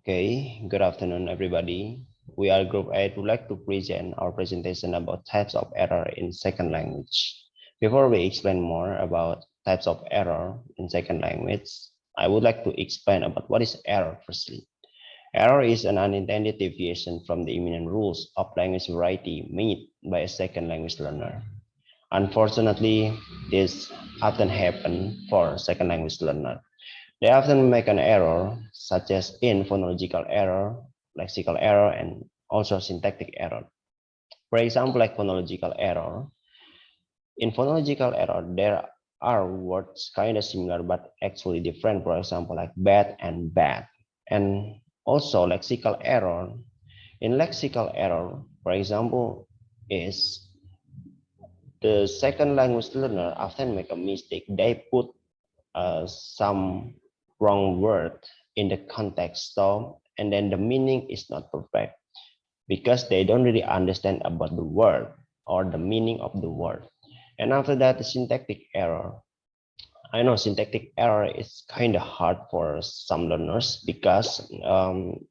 Okay, good afternoon, everybody. We are Group 8 would like to present our presentation about types of error in second language. Before we explain more about types of error in second language, I would like to explain about what is error firstly. Error is an unintended deviation from the imminent rules of language variety made by a second language learner. Unfortunately, this often happens for second language learner. They often make an error, such as in phonological error, lexical error, and also syntactic error. For example, like phonological error. In phonological error, there are words kind of similar but actually different. For example, like bad and bad. And also lexical error. In lexical error, for example, is the second language learner often make a mistake. They put some wrong word in the context, so and then the meaning is not perfect because they don't really understand about the word or the meaning of the word. And after that, the syntactic error. I know syntactic error is kind of hard for some learners because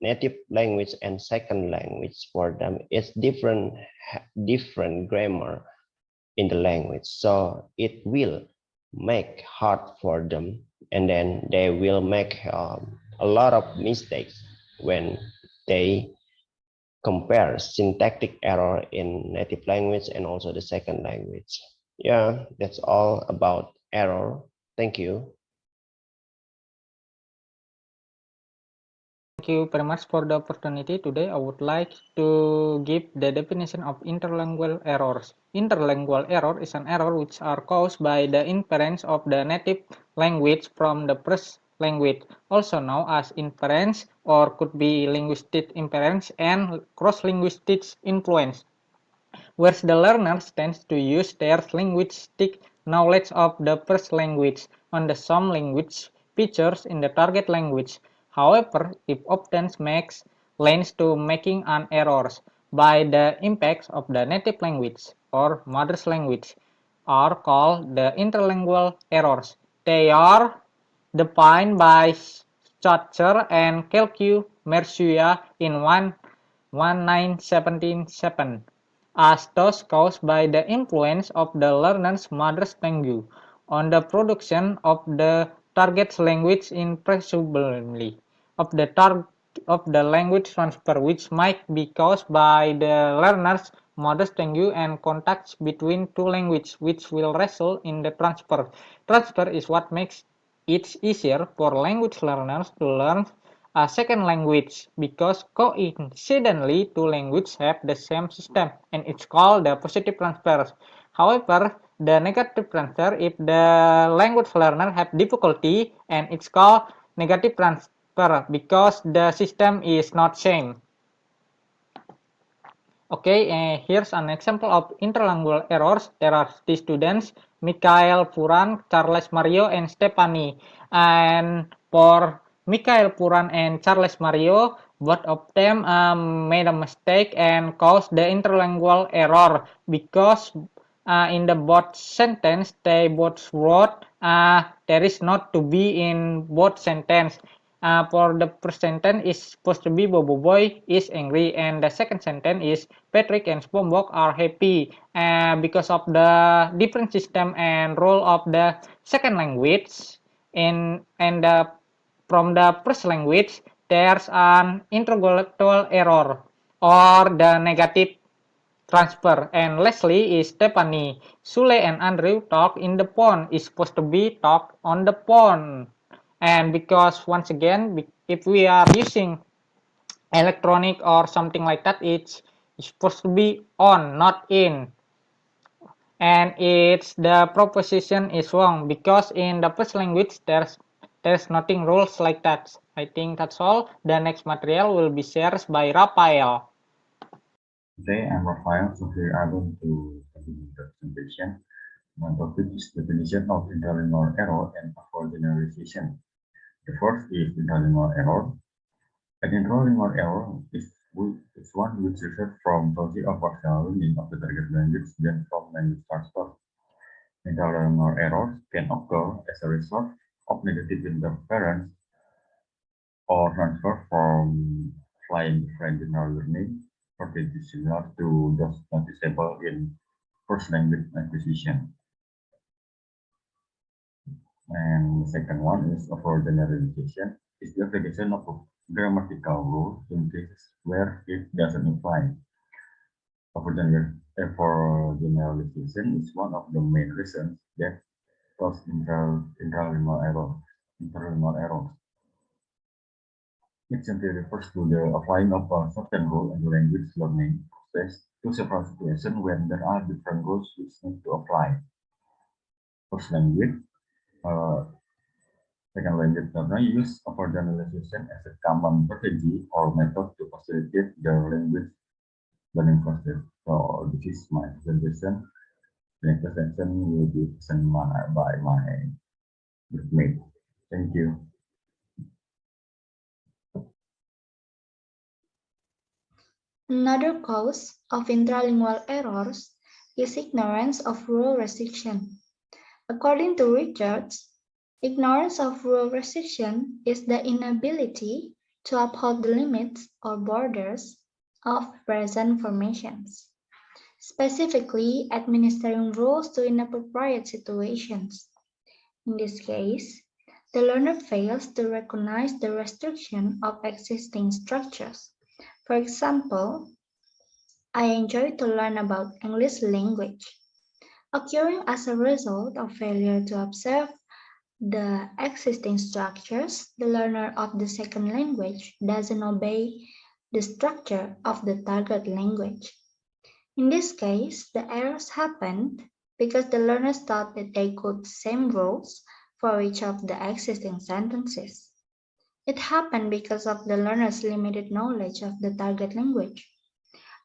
native language and second language for them is different grammar in the language, so it will make hard for them, and then they will make a lot of mistakes when they compare syntactic error in native language and also the second language. Yeah, that's all about error. Thank you. Thank you very much for the opportunity. Today, I would like to give the definition of interlingual errors. Interlingual error is an error which are caused by the inference of the native language from the first language, also known as inference, or could be linguistic inference and cross-linguistic influence, where the learner tends to use their linguistic knowledge of the first language on the some language features in the target language. However, it often makes leans to making an errors by the impacts of the native language or mother's language are called the interlingual errors. They are defined by Schatzer and Kelku Mercia in 1977 as those caused by the influence of the learner's mother's language on the production of the target language in presumably of the language transfer, which might be caused by the learner's mother language and contacts between two languages, which will result in the transfer. Transfer is what makes it easier for language learners to learn a second language because coincidentally two languages have the same system, and it's called the positive transfer. However, the negative transfer if the language learner have difficulty, and it's called negative transfer because the system is not same. Okay, here's an example of interlingual errors. There are the students, Mikhail Puran, Charles Mario, and Stephanie. And for Mikhail Puran and Charles Mario, both of them made a mistake and caused the interlingual error because in the both sentence they both wrote there is not to be in both sentence. For the first sentence is supposed to be Bobo Boy is angry, and the second sentence is Patrick and SpongeBob are happy. Because of the different system and role of the second language and from the first language, there's an intellectual error or the negative transfer. And Leslie is Stephanie. Sule and Andrew talk in the phone is supposed to be talk on the phone. And because once again, if we are using electronic or something like that, it's supposed to be on, not in. And it's the proposition is wrong because in the first language there's nothing rules like that. I think that's all. The next material will be shared by Rafael. Today I'm Rafael, so here I'm going to continue the presentation. My topic is definition of interlingual error and avoid generalization. The first is interlingual error. An interlingual error is one which results from faulty or partial learning of the target language than from language transfer. Interlingual errors can occur as a result of negative interference or transfer from by general learning strategies similar to those noticeable in first language acquisition. And the second one is overgeneralization, is the application of a grammatical rule in cases where it doesn't apply. Overgeneralization is one of the main reasons that cause intralingual errors. It simply refers to the applying of a certain rule in the language learning process to several situations when there are different rules which need to apply. First language, second language learner use overgeneralization as a common strategy or method to facilitate the language learning process. So this is my presentation. The next presentation will be presented by my groupmate. Thank you. Another cause of intralingual errors is ignorance of rule restriction. According to Richards, ignorance of rule restriction is the inability to uphold the limits or borders of present formations, specifically administering rules to inappropriate situations. In this case, the learner fails to recognize the restriction of existing structures. For example, I enjoy to learn about English language, occurring as a result of failure to observe the existing structures. The learner of the second language doesn't obey the structure of the target language. In this case, the errors happened because the learners thought that they could same rules for each of the existing sentences. It happened because of the learner's limited knowledge of the target language.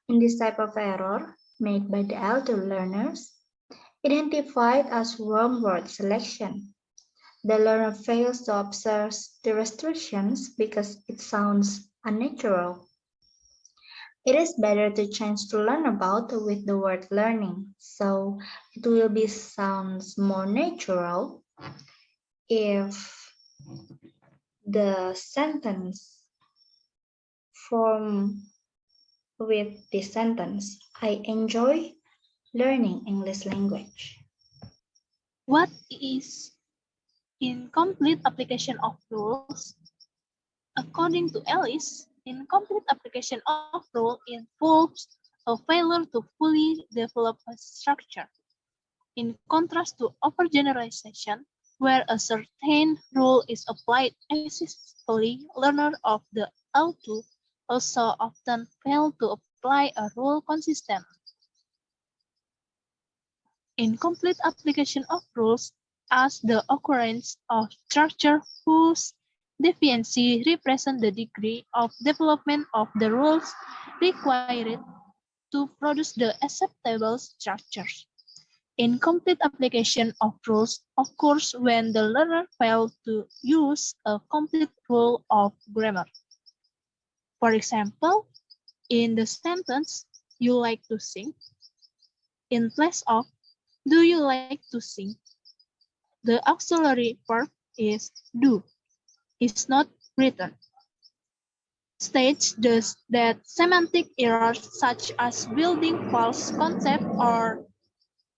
In this type of error made by the elder learners, identified as wrong word selection, the learner fails to observe the restrictions because it sounds unnatural. It is better to change to learn about with the word learning, so it will be sounds more natural if the sentence form with the sentence, I enjoy learning English language. What is incomplete application of rules? According to Ellis, incomplete application of rule involves a failure to fully develop a structure. In contrast to overgeneralization, where a certain rule is applied excessively, learners of the L2 also often fail to apply a rule consistently. Incomplete application of rules as the occurrence of structure whose deficiency represents the degree of development of the rules required to produce the acceptable structures. Incomplete application of rules occurs when the learner fails to use a complete rule of grammar. For example, in the sentence, you like to sing, in place of do you like to sing, the auxiliary verb is do, is not written. States thus that semantic errors such as building false concept or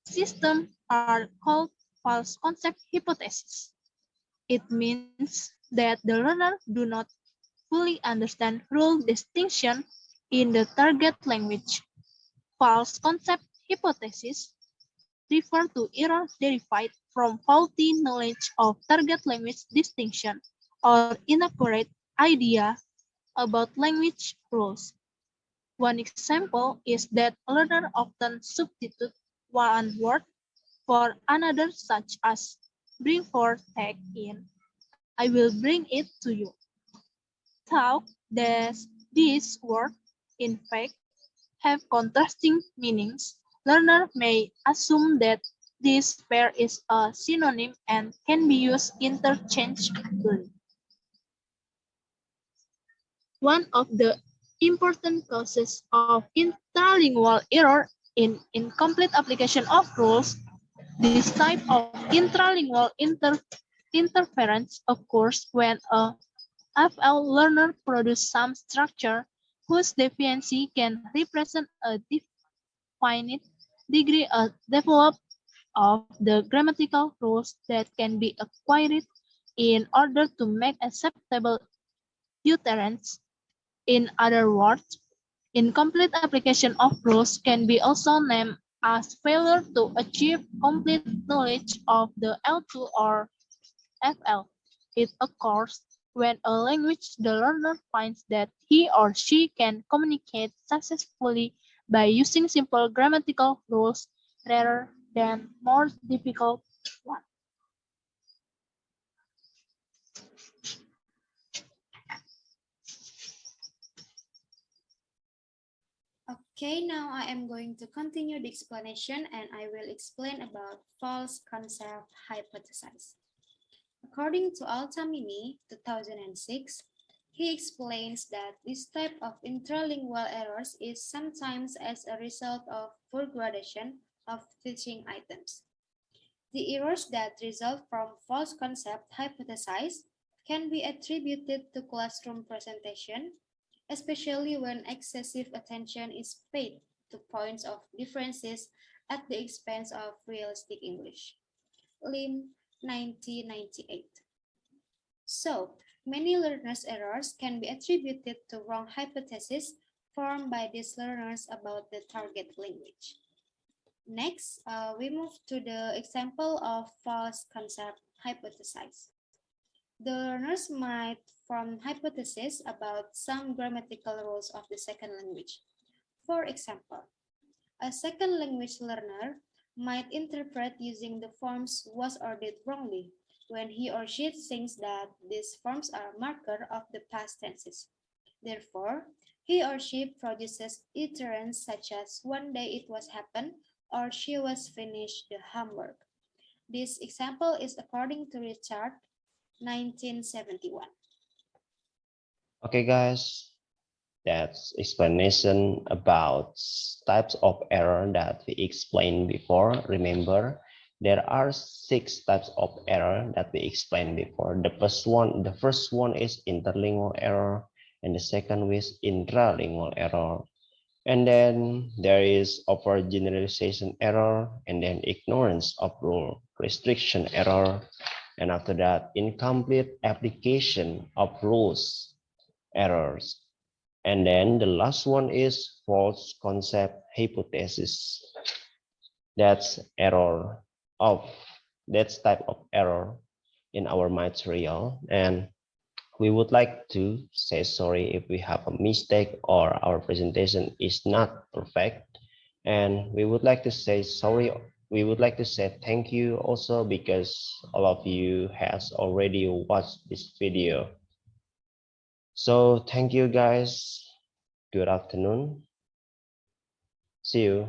system are called false concept hypothesis. It means that the learner do not fully understand rule distinction in the target language. False concept hypothesis refer to error derived from faulty knowledge of target language distinction or inaccurate idea about language rules. One example is that a learner often substitute one word for another, such as bring forth, take in, I will bring it to you. Thought that these words, in fact, have contrasting meanings, learner may assume that this pair is a synonym and can be used interchangeably. One of the important causes of intralingual error in incomplete application of rules, this type of intralingual interference occurs when a FL learner produces some structure whose deficiency can represent a definite degree of development of the grammatical rules that can be acquired in order to make acceptable utterance. In other words, incomplete application of rules can be also named as failure to achieve complete knowledge of the L2 or FL. It occurs when a language the learner finds that he or she can communicate successfully by using simple grammatical rules rather than more difficult ones. Okay, now I am going to continue the explanation and I will explain about false concept hypothesis. According to Altamini, 2006, he explains that this type of intralingual errors is sometimes as a result of poor gradation of teaching items. The errors that result from false concept hypothesis can be attributed to classroom presentation, especially when excessive attention is paid to points of differences at the expense of realistic English. Lim, 1998. So, many learners' errors can be attributed to wrong hypotheses formed by these learners about the target language. Next, we move to the example of false concept hypothesis. The learners might form hypotheses about some grammatical rules of the second language. For example, a second language learner might interpret using the forms was or did wrongly when he or she thinks that these forms are a marker of the past tenses. Therefore, he or she produces utterance such as one day it was happened or she was finished the homework. This example is according to Richard, 1971. Okay, guys, that's explanation about types of error that we explained before. Remember, there are 6 types of error that we explained before. The first one is interlingual error, and the second is intralingual error. And then there is overgeneralization error, and then ignorance of rule restriction error, and after that, incomplete application of rules errors. And then the last one is false concept hypothesis. That's type of error in our material. And we would like to say sorry if we have a mistake or our presentation is not perfect. And we would like to say sorry. We would like to say thank you also because all of you has already watched this video. So thank you guys. Good afternoon. See you.